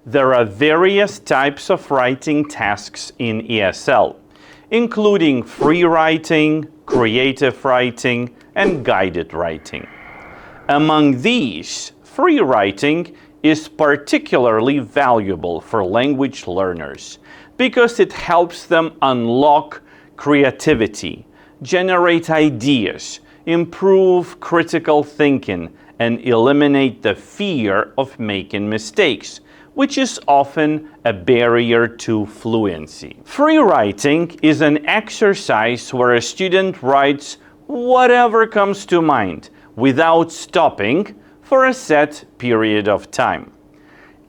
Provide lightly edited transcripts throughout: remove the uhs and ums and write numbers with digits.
There are various types of writing tasks in ESL, including free writing, creative writing, and guided writing. Among these, free writing is particularly valuable for language learners because it helps them unlock creativity, generate ideas, improve critical thinking, and eliminate the fear of making mistakes, which is often a barrier to fluency. Free writing is an exercise where a student writes whatever comes to mind without stopping for a set period of time.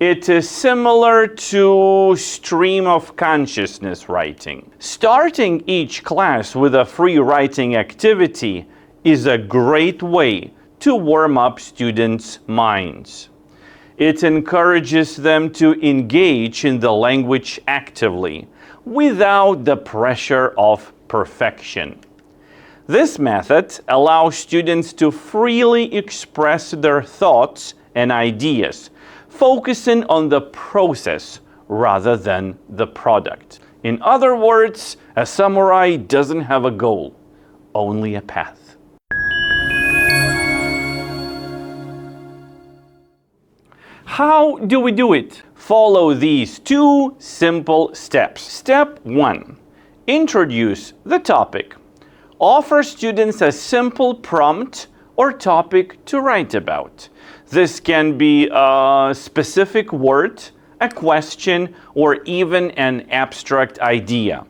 It is similar to stream of consciousness writing. Starting each class with a free writing activity is a great way to warm up students' minds. It encourages them to engage in the language actively, without the pressure of perfection. This method allows students to freely express their thoughts and ideas, focusing on the process rather than the product. In other words, a samurai doesn't have a goal, only a path. How do we do it? Follow these two simple steps. Step 1. Introduce the topic. Offer students a simple prompt or topic to write about. This can be a specific word, a question, or even an abstract idea.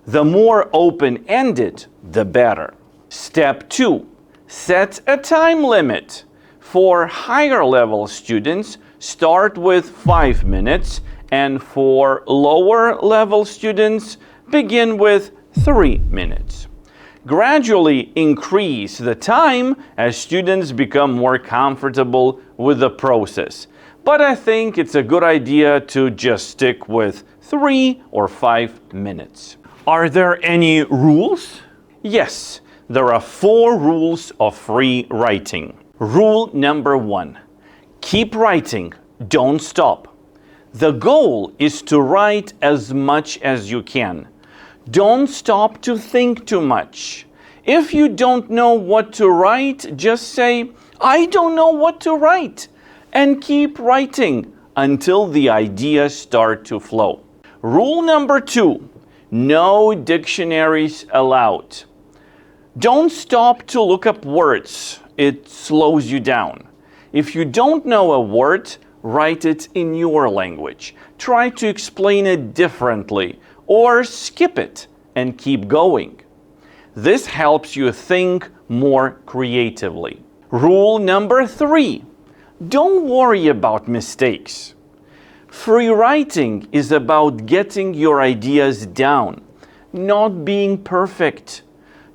The more open-ended, the better. Step 2. Set a time limit. For higher level students, start with 5 minutes, and for lower level students, begin with 3 minutes. Gradually increase the time as students become more comfortable with the process. But I think it's a good idea to just stick with 3 or 5 minutes. Are there any rules? Yes, there are 4 rules of free writing. Rule number 1. Keep writing, don't stop. The goal is to write as much as you can. Don't stop to think too much. If you don't know what to write, just say, "I don't know what to write," and keep writing until the ideas start to flow. Rule number 2, no dictionaries allowed. Don't stop to look up words. It slows you down. If you don't know a word, write it in your language. Try to explain it differently or skip it and keep going. This helps you think more creatively. Rule number 3, don't worry about mistakes. Free writing is about getting your ideas down, not being perfect.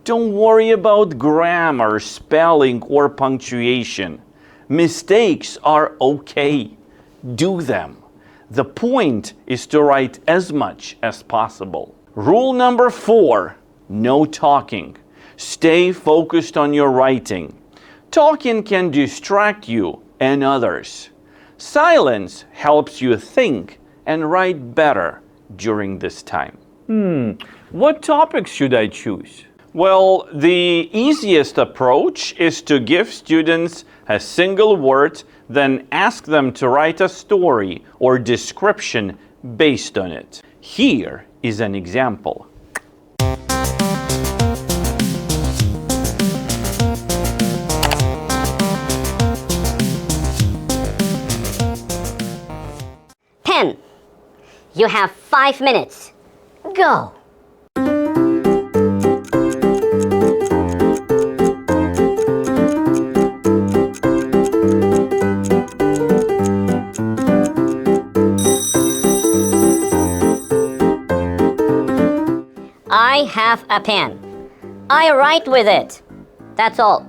Don't worry about grammar, spelling, or punctuation. Mistakes are okay. Do them. The point is to write as much as possible. Rule number 4, no talking. Stay focused on your writing. Talking can distract you and others. Silence helps you think and write better during this time. What topics should I choose? Well, the easiest approach is to give students a single word, then ask them to write a story or description based on it. Here is an example. Pen, you have 5 minutes. Go. I have a pen. I write with it. That's all.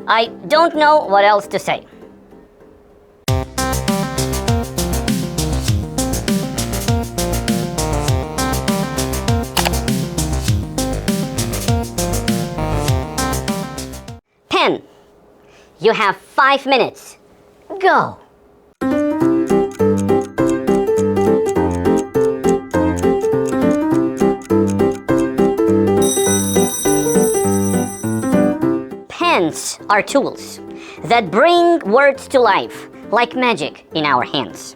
I don't know what else to say. Pen, you have 5 minutes. Go. are tools that bring words to life, like magic in our hands.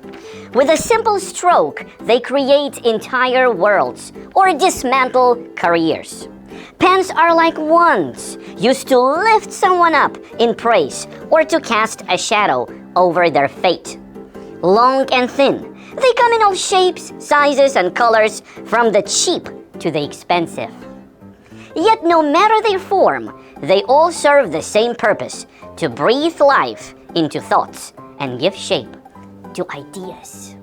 With a simple stroke, they create entire worlds or dismantle careers. Pens are like wands, used to lift someone up in praise or to cast a shadow over their fate. Long and thin, they come in all shapes, sizes, and colors, from the cheap to the expensive. Yet no matter their form, they all serve the same purpose: to breathe life into thoughts and give shape to ideas.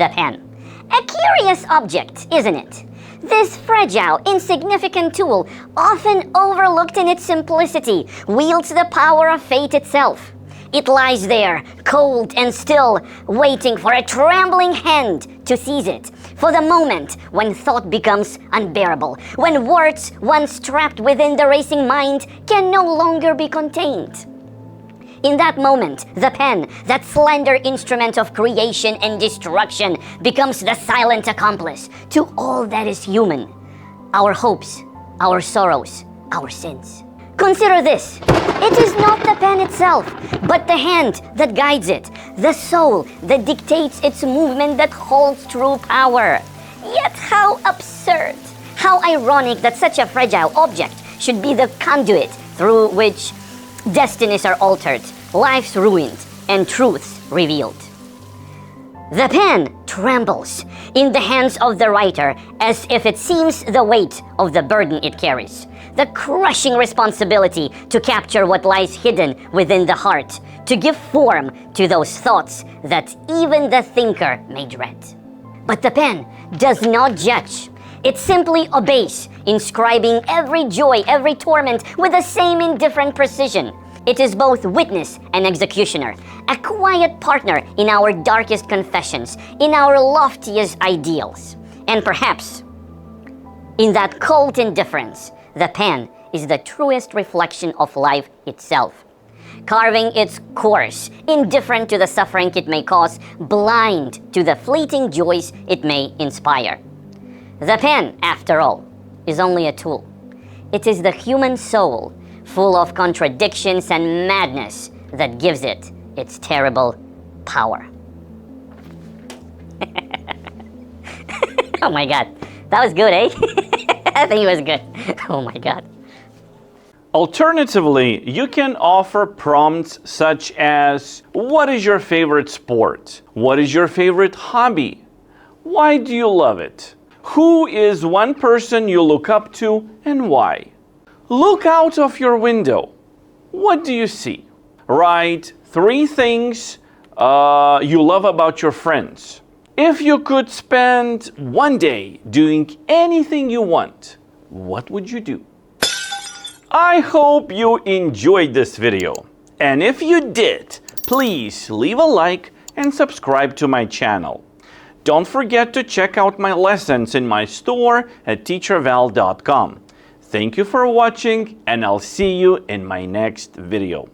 The pen. A curious object, isn't it? This fragile, insignificant tool, often overlooked in its simplicity, wields the power of fate itself. It lies there, cold and still, waiting for a trembling hand to seize it, for the moment when thought becomes unbearable, when words once trapped within the racing mind can no longer be contained. In that moment, the pen, that slender instrument of creation and destruction, becomes the silent accomplice to all that is human: our hopes, our sorrows, our sins. Consider this: it is not the pen itself, but the hand that guides it, the soul that dictates its movement, that holds true power. Yet how absurd, how ironic that such a fragile object should be the conduit through which destinies are altered, lives ruined, and truths revealed. The pen trembles in the hands of the writer as if it seems the weight of the burden it carries, the crushing responsibility to capture what lies hidden within the heart, to give form to those thoughts that even the thinker may dread. But the pen does not judge. It simply obeys, inscribing every joy, every torment with the same indifferent precision. It is both witness and executioner, a quiet partner in our darkest confessions, in our loftiest ideals. And perhaps, in that cold indifference, the pen is the truest reflection of life itself, carving its course, indifferent to the suffering it may cause, blind to the fleeting joys it may inspire. The pen, after all, is only a tool. It is the human soul, full of contradictions and madness, that gives it its terrible power. Oh my God, that was good, eh? I think it was good. Oh my God. Alternatively, you can offer prompts such as: what is your favorite sport? What is your favorite hobby? Why do you love it? Who is one person you look up to and why? Look out of your window. What do you see? Write 3 things you love about your friends. If you could spend one day doing anything you want, what would you do? I hope you enjoyed this video. And if you did, please leave a like and subscribe to my channel. Don't forget to check out my lessons in my store at teacherval.com. Thank you for watching, and I'll see you in my next video.